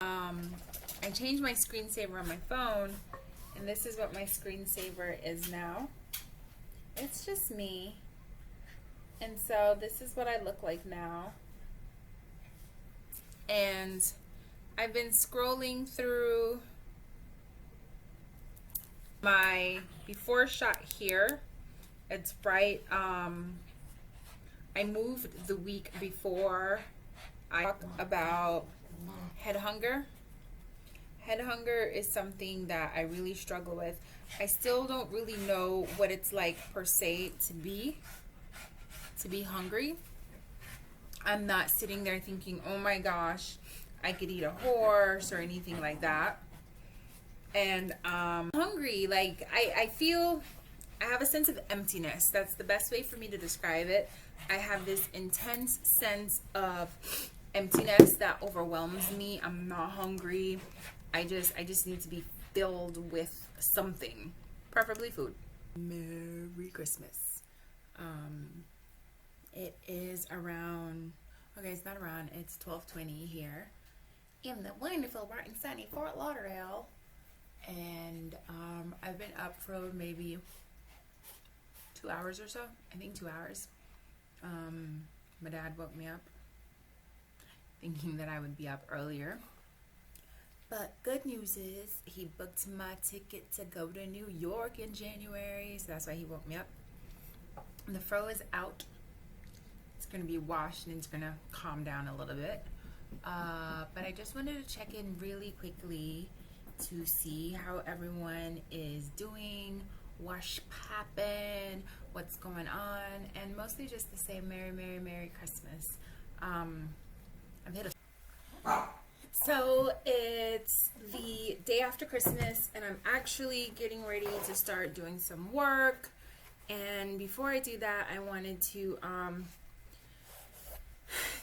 I changed my screensaver on my phone, and this is what my screensaver is now. It's just me. And so this is what I look like now. And I've been scrolling through my before shot here. It's right, I moved the week before. I talk about head hunger. Head hunger is something that I really struggle with. I still don't really know what it's like per se to be hungry. I'm not sitting there thinking, oh my gosh, I could eat a horse or anything like that. And hungry, like I feel I have a sense of emptiness. That's the best way for me to describe it. I have this intense sense of emptiness that overwhelms me. I'm not hungry. I just need to be filled with something, preferably food. Merry Christmas. It is around, okay, it's not around, it's 12:20 here in the wonderful, bright and sunny Fort Lauderdale. And I've been up for maybe 2 hours or so. I think 2 hours. My dad woke me up thinking that I would be up earlier. But good news is he booked my ticket to go to New York in January, so that's why he woke me up. And the fro is out. It's going to be washed and it's going to calm down a little bit. But I just wanted to check in really quickly to see how everyone is doing, what's poppin', what's going on, and mostly just to say Merry, Merry, Merry Christmas. I've hit a... So it's the day after Christmas, and I'm actually getting ready to start doing some work. And before I do that, I wanted to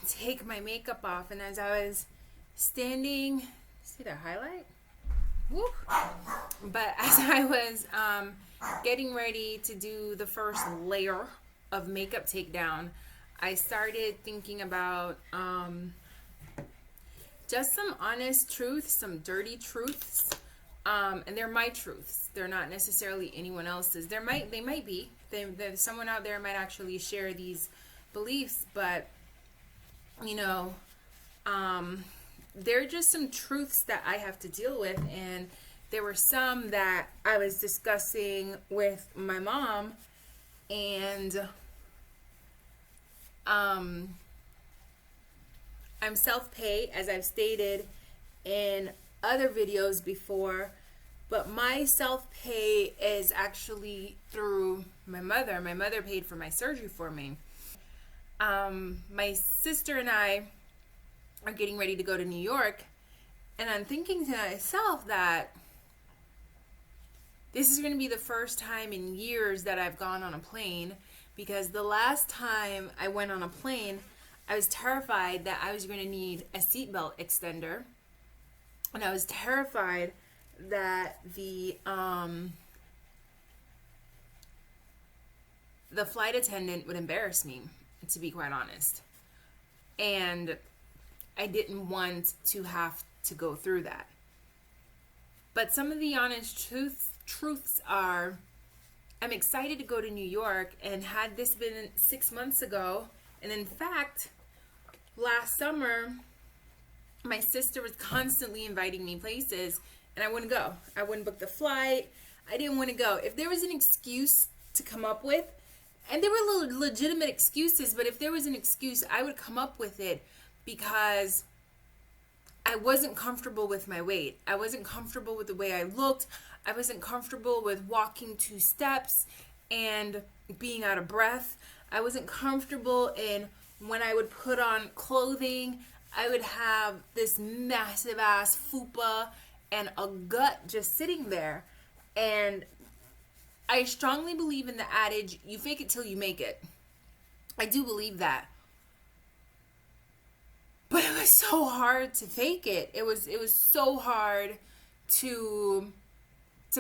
take my makeup off. And as I was standing, see the highlight? Woo. But as I was getting ready to do the first layer of makeup takedown, I started thinking about just some honest truths, some dirty truths, and they're my truths. They're not necessarily anyone else's. They might be. There's someone out there might actually share these beliefs, but you know, they're just some truths that I have to deal with. And there were some that I was discussing with my mom, and I'm self-pay, as I've stated in other videos before, but my self-pay is actually through my mother. My mother paid for my surgery for me. My sister and I are getting ready to go to New York, and I'm thinking to myself that this is going to be the first time in years that I've gone on a plane, because the last time I went on a plane, I was terrified that I was going to need a seatbelt extender, and I was terrified that the flight attendant would embarrass me, to be quite honest. And I didn't want to have to go through that. But some of the honest truths are, I'm excited to go to New York, and had this been 6 months ago, and in fact, last summer, my sister was constantly inviting me places, and I wouldn't go. I wouldn't book the flight. I didn't want to go. If there was an excuse to come up with, and there were legitimate excuses, but if there was an excuse, I would come up with it, because I wasn't comfortable with my weight. I wasn't comfortable with the way I looked. I wasn't comfortable with walking 2 steps and being out of breath. I wasn't comfortable in when I would put on clothing, I would have this massive ass fupa and a gut just sitting there. And I strongly believe in the adage, you fake it till you make it. I do believe that. But it was so hard to fake it. It was so hard to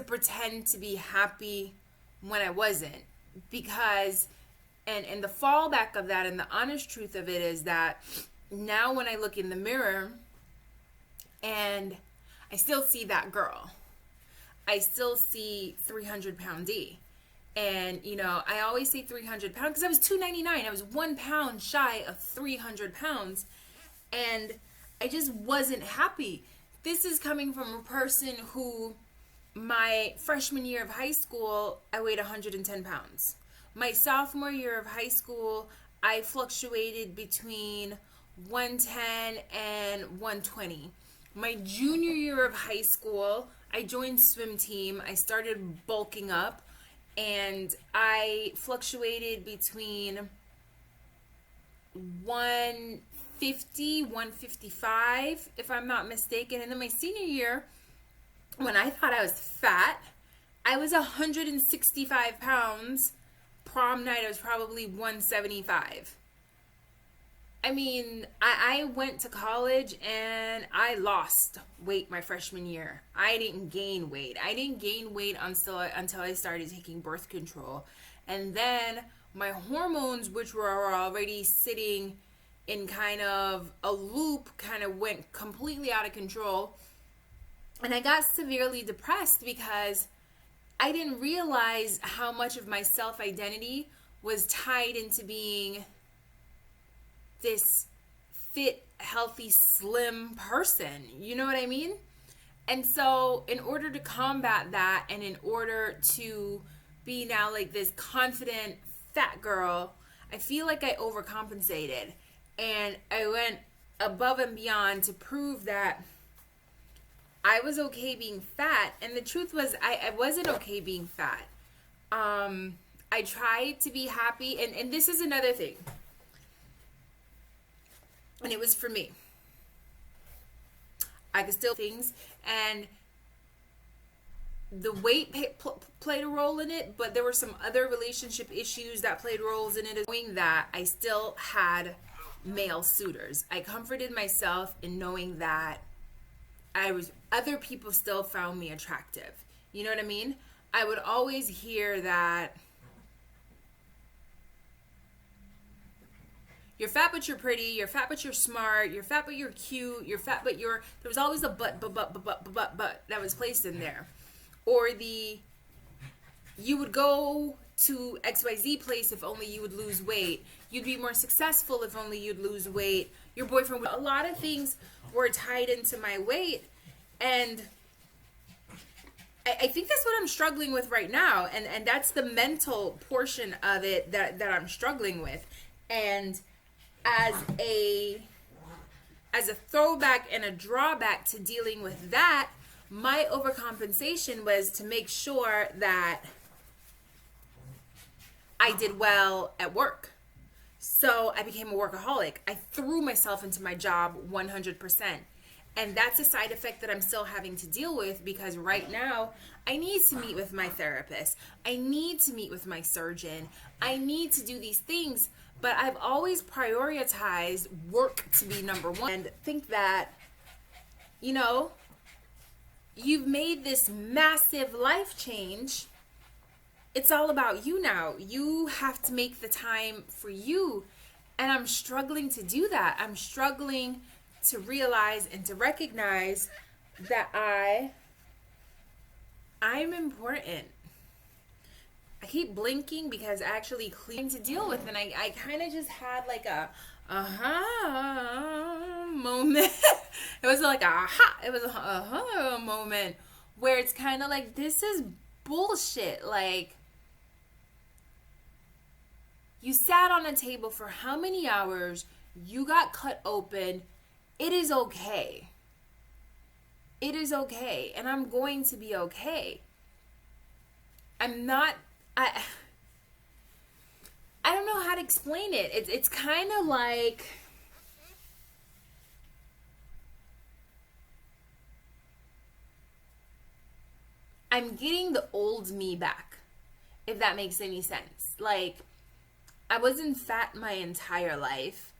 pretend to be happy when I wasn't. Because and the fallback of that, and the honest truth of it, is that now when I look in the mirror, And I still see that girl. I still see 300-pound D. And, I always say 300 pounds because I was 299. I was 1 pound shy of 300 pounds. And I just wasn't happy. This is coming from a person who, my freshman year of high school, I weighed 110 pounds. My sophomore year of high school, I fluctuated between 110 and 120. My junior year of high school, I joined swim team. I started bulking up, and I fluctuated between 150, 155, if I'm not mistaken. And then my senior year, when I thought I was fat, I was 165 pounds. Prom night, I was probably 175. I mean, I went to college and I lost weight my freshman year. I didn't gain weight. I didn't gain weight until I started taking birth control. And then my hormones, which were already sitting in kind of a loop, kind of went completely out of control. And I got severely depressed because I didn't realize how much of my self-identity was tied into being this fit, healthy, slim person. You know what I mean? And so in order to combat that, and in order to be now like this confident fat girl, I feel like I overcompensated. And I went above and beyond to prove that I was okay being fat. And the truth was, I wasn't okay being fat. I tried to be happy. And this is another thing. And it was for me. I could still things, and the weight played a role in it, but there were some other relationship issues that played roles in it. Knowing that I still had male suitors, I comforted myself in knowing that other people still found me attractive. You know what I mean? I would always hear that you're fat but you're pretty, you're fat but you're smart, you're fat but you're cute, you're fat but there was always a but that was placed in there. Or you would go to XYZ place if only you would lose weight. You'd be more successful if only you'd lose weight. Your boyfriend would, a lot of things were tied into my weight. And I think that's what I'm struggling with right now. And that's the mental portion of it that I'm struggling with. And as a throwback and a drawback to dealing with that, my overcompensation was to make sure that I did well at work. So I became a workaholic. I threw myself into my job 100%. And that's a side effect that I'm still having to deal with, because right now I need to meet with my therapist. I need to meet with my surgeon. I need to do these things. But I've always prioritized work to be number one, and think that, you've made this massive life change. It's all about you now. You have to make the time for you. And I'm struggling to do that. I'm struggling to realize and to recognize that I'm important. I keep blinking because I actually clean to deal with, and I kind of just had like a moment. It was like it was a moment where it's kind of like, this is bullshit. Like, you sat on a table for how many hours? You got cut open. It is okay. It is okay, and I'm going to be okay. I don't know how to explain it. It's kind of like, I'm getting the old me back, if that makes any sense. Like, I wasn't fat my entire life.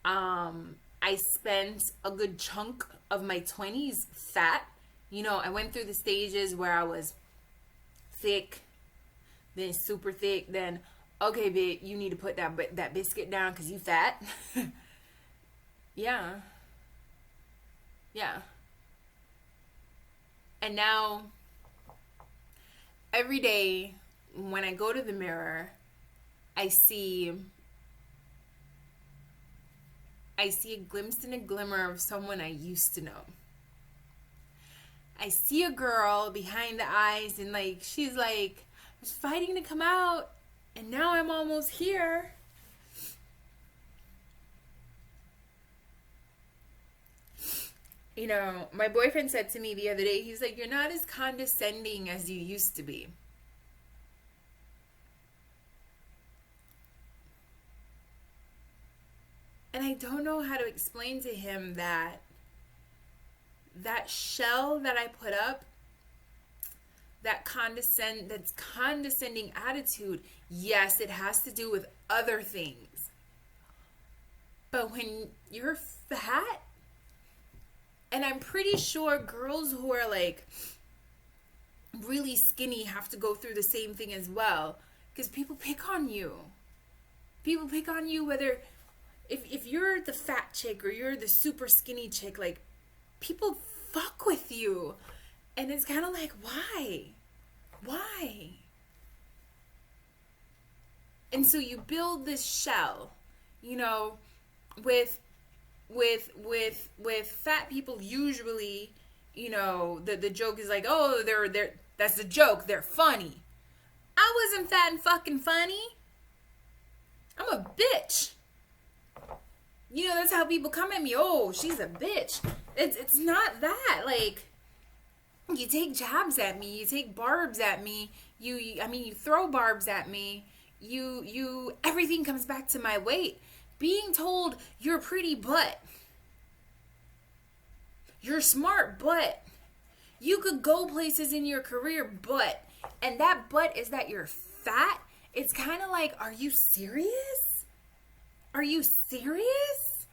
I spent a good chunk of my 20s fat. I went through the stages where I was thick, then super thick, then, okay, babe, you need to put that biscuit down because you fat. Yeah. And now, every day when I go to the mirror, I see a glimpse and a glimmer of someone I used to know. I see a girl behind the eyes, and like she's like, I was fighting to come out, and now I'm almost here. You know, my boyfriend said to me the other day, he's like, you're not as condescending as you used to be. And I don't know how to explain to him that shell that I put up, that's condescending attitude, yes, it has to do with other things. But when you're fat, and I'm pretty sure girls who are like really skinny have to go through the same thing as well, because people pick on you. People pick on you whether if you're the fat chick or you're the super skinny chick, like people fuck with you. And it's kind of like, why? And so you build this shell, you know, with fat people usually, you know, the joke is like, oh, they're that's the joke, they're funny. I wasn't fat and fucking funny. I'm a bitch. You know, that's how people come at me. Oh, she's a bitch. It's not that. Like, you take jabs at me, you take barbs at me, you throw barbs at me. You everything comes back to my weight. Being told you're pretty but you're smart but you could go places in your career but, and that but is that you're fat. It's kind of like, are you serious? Are you serious?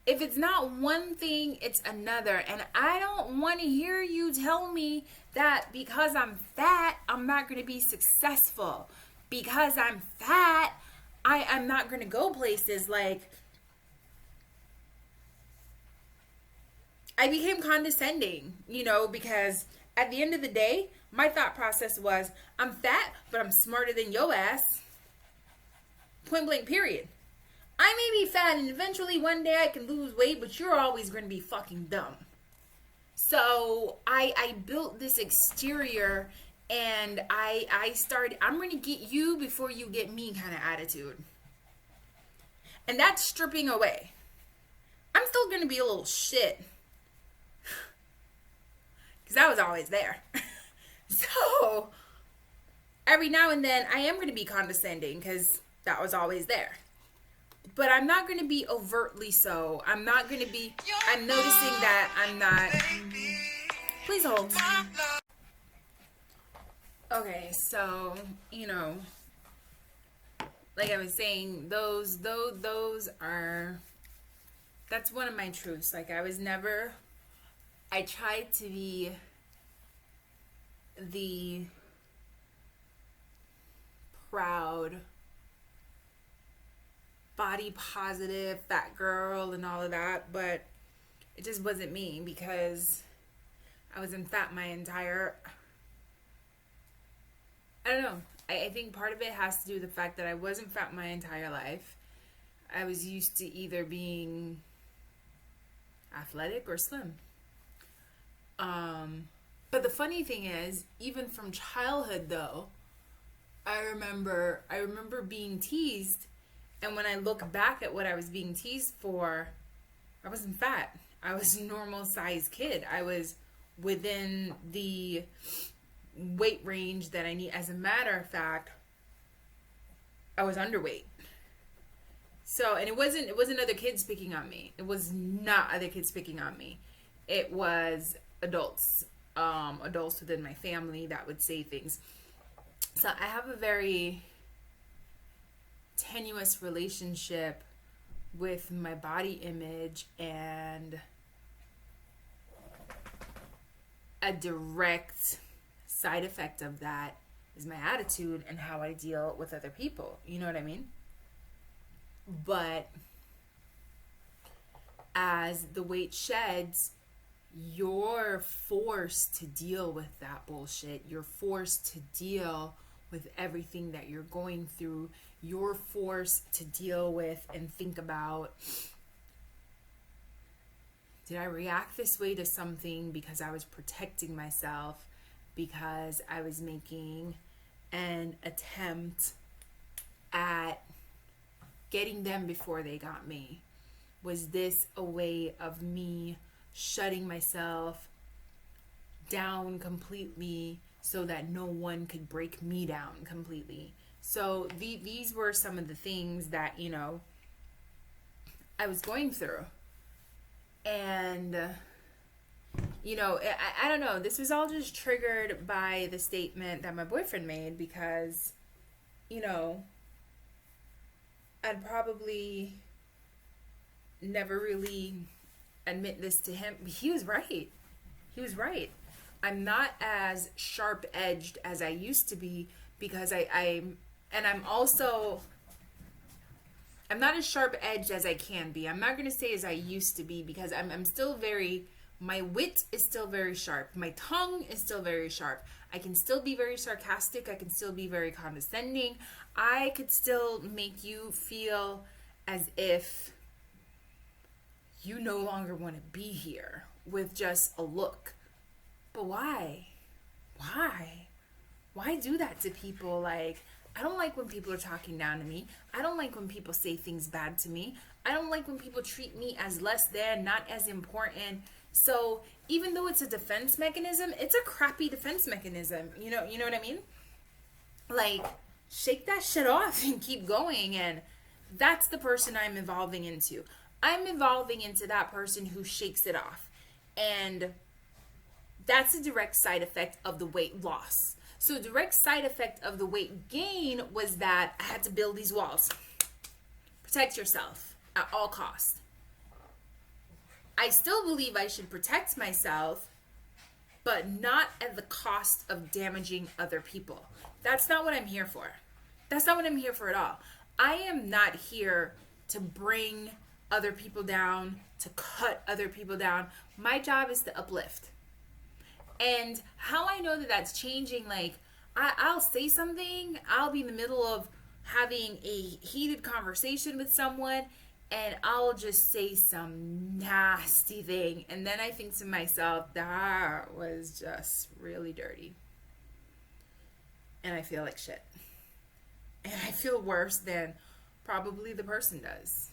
If it's not one thing, it's another. And I don't want to hear you tell me that because I'm fat, I'm not going to be successful. Because I'm fat, I'm not going to go places. Like, I became condescending, you know, because at the end of the day, my thought process was, I'm fat, but I'm smarter than your ass. Point blank, period. I may be fat and eventually one day I can lose weight, but you're always going to be fucking dumb. So I built this exterior, and I started, I'm going to get you before you get me kind of attitude. And that's stripping away. I'm still going to be a little shit. Because I was always there. So every now and then I am going to be condescending because that was always there. But I'm not going to be overtly so. I'm not going to be, I'm noticing that I'm not. Please hold. Okay, so, you know, like I was saying, those are, that's one of my truths. Like, I tried to be the proud, body positive fat girl and all of that, but it just wasn't me because I wasn't fat my entire, I don't know. I think part of it has to do with the fact that I wasn't fat my entire life. I was used to either being athletic or slim. But the funny thing is, even from childhood though, I remember being teased, and when I look back at what I was being teased for, I wasn't fat. I was a normal sized kid. I was within the weight range that I need. As a matter of fact, I was underweight. So, and it wasn't other kids picking on me. It was not other kids picking on me. It was adults within my family that would say things. So I have a very tenuous relationship with my body image, and a direct side effect of that is my attitude and how I deal with other people. You know what I mean? But as the weight sheds, you're forced to deal with that bullshit. You're forced to deal with everything that you're going through. You're forced to deal with and think about, did I react this way to something because I was protecting myself, because I was making an attempt at getting them before they got me? Was this a way of me shutting myself down completely so that no one could break me down completely? So these were some of the things that, I was going through. And, I don't know. This was all just triggered by the statement that my boyfriend made because, I'd probably never really admit this to him. He was right. He was right. I'm not as sharp-edged as I used to be because I'm not as sharp-edged as I can be. I'm not going to say as I used to be because I'm still my wit is still very sharp. My tongue is still very sharp. I can still be very sarcastic. I can still be very condescending. I could still make you feel as if you no longer want to be here with just a look. But why? Why do that to people? Like, I don't like when people are talking down to me. I don't like when people say things bad to me. I don't like when people treat me as less than, not as important. So even though it's a defense mechanism, it's a crappy defense mechanism. You know what I mean? Like, shake that shit off and keep going. And that's the person I'm evolving into. I'm evolving into that person who shakes it off. And that's a direct side effect of the weight loss. So a direct side effect of the weight gain was that I had to build these walls. Protect yourself at all costs. I still believe I should protect myself, but not at the cost of damaging other people. That's not what I'm here for. That's not what I'm here for at all. I am not here to bring other people down, to cut other people down. My job is to uplift. And how I know that that's changing, like, I'll say something, I'll be in the middle of having a heated conversation with someone, and I'll just say some nasty thing. And then I think to myself, that was just really dirty. And I feel like shit. And I feel worse than probably the person does.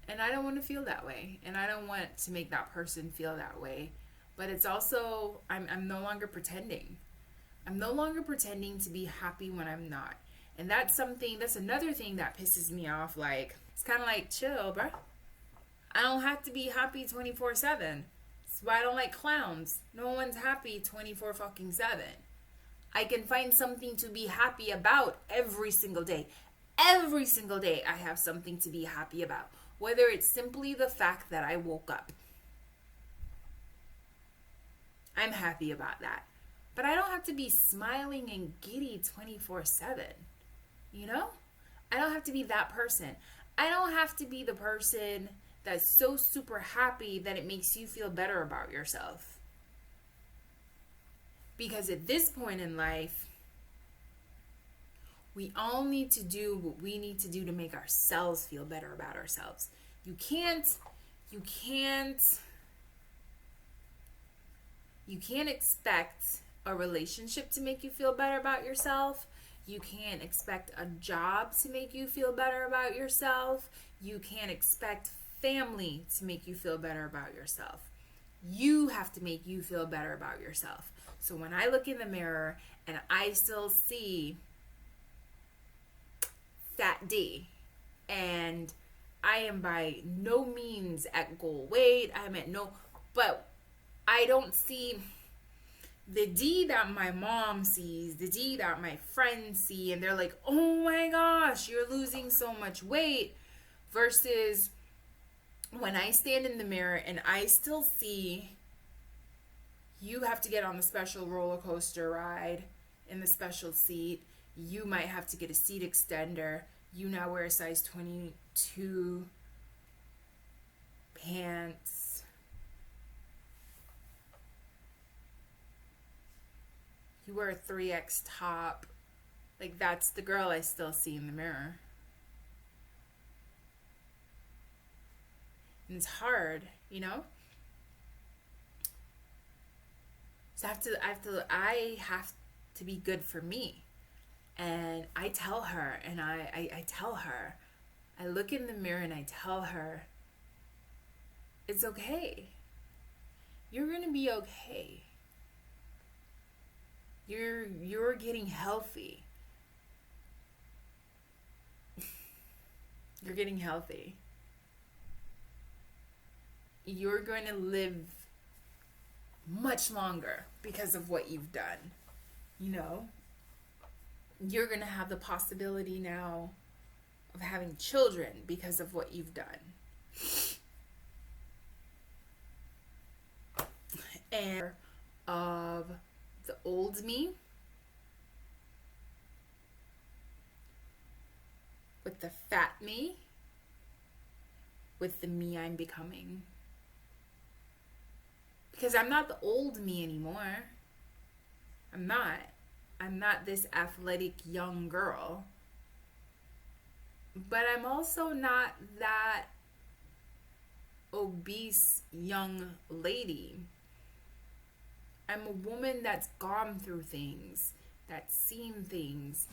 And I don't want to feel that way. And I don't want to make that person feel that way. But it's also, I'm no longer pretending. I'm no longer pretending to be happy when I'm not. And that's another thing that pisses me off. Like, it's kind of like, chill, bro. I don't have to be happy 24/7. That's why I don't like clowns. No one's happy 24/7. I can find something to be happy about every single day. Every single day I have something to be happy about. Whether it's simply the fact that I woke up. I'm happy about that. But I don't have to be smiling and giddy 24/7. I don't have to be that person. I don't have to be the person that's so super happy that it makes you feel better about yourself. Because at this point in life, we all need to do what we need to do to make ourselves feel better about ourselves. You can't expect a relationship to make you feel better about yourself. You can't expect a job to make you feel better about yourself. You can't expect family to make you feel better about yourself. You have to make you feel better about yourself. So when I look in the mirror and I still see Fat D, and I am by no means at goal weight, but I don't see the D that my mom sees, the D that my friends see, and they're like, oh my gosh, you're losing so much weight, versus when I stand in the mirror and I still see you have to get on the special roller coaster ride in the special seat, you might have to get a seat extender, you now wear a size 22 pants, You wear a 3X top. Like, that's the girl I still see in the mirror. And it's hard, you know? So I have to be good for me. And I tell her, and I tell her, I look in the mirror and I tell her, it's okay. You're gonna be okay. You're getting healthy. You're getting healthy. You're going to live much longer because of what you've done. You know, you're going to have the possibility now of having children because of what you've done. And of the old me with the fat me, with the me I'm becoming. Because I'm not the old me anymore. I'm not this athletic young girl. But I'm also not that obese young lady. I'm a woman that's gone through things, that's seen things,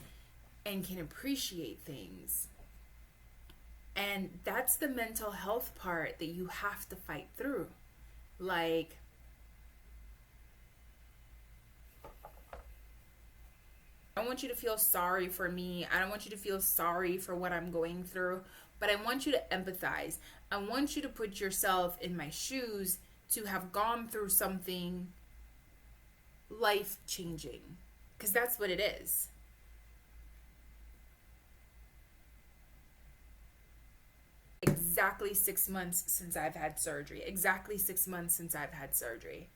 and can appreciate things. And that's the mental health part that you have to fight through. Like, I don't want you to feel sorry for me. I don't want you to feel sorry for what I'm going through. But I want you to empathize. I want you to put yourself in my shoes to have gone through something life-changing. Because that's what it is. Exactly 6 months since I've had surgery. Exactly 6 months since I've had surgery.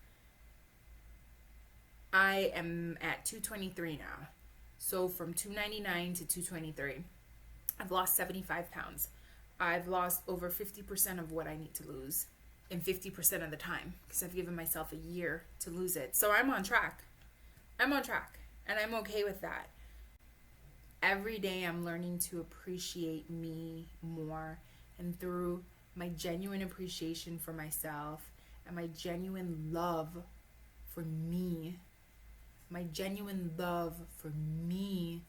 I am at 223 now. So from 299 to 223, I've lost 75 pounds. I've lost over 50% of what I need to lose in 50% of the time because I've given myself a year to lose it. So I'm on track. I'm on track, and I'm okay with that. Every day I'm learning to appreciate me more, and through my genuine appreciation for myself and my genuine love for me, my genuine love for me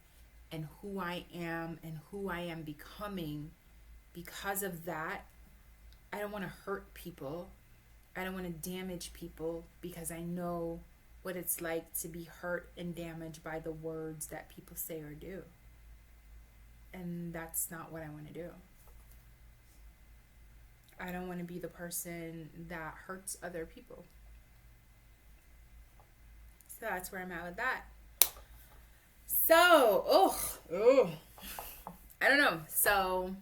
and who I am becoming, because of that, I don't want to hurt people. I don't want to damage people because I know what it's like to be hurt and damaged by the words that people say or do. And that's not what I want to do. I don't want to be the person that hurts other people. So that's where I'm at with that. So, I don't know. So,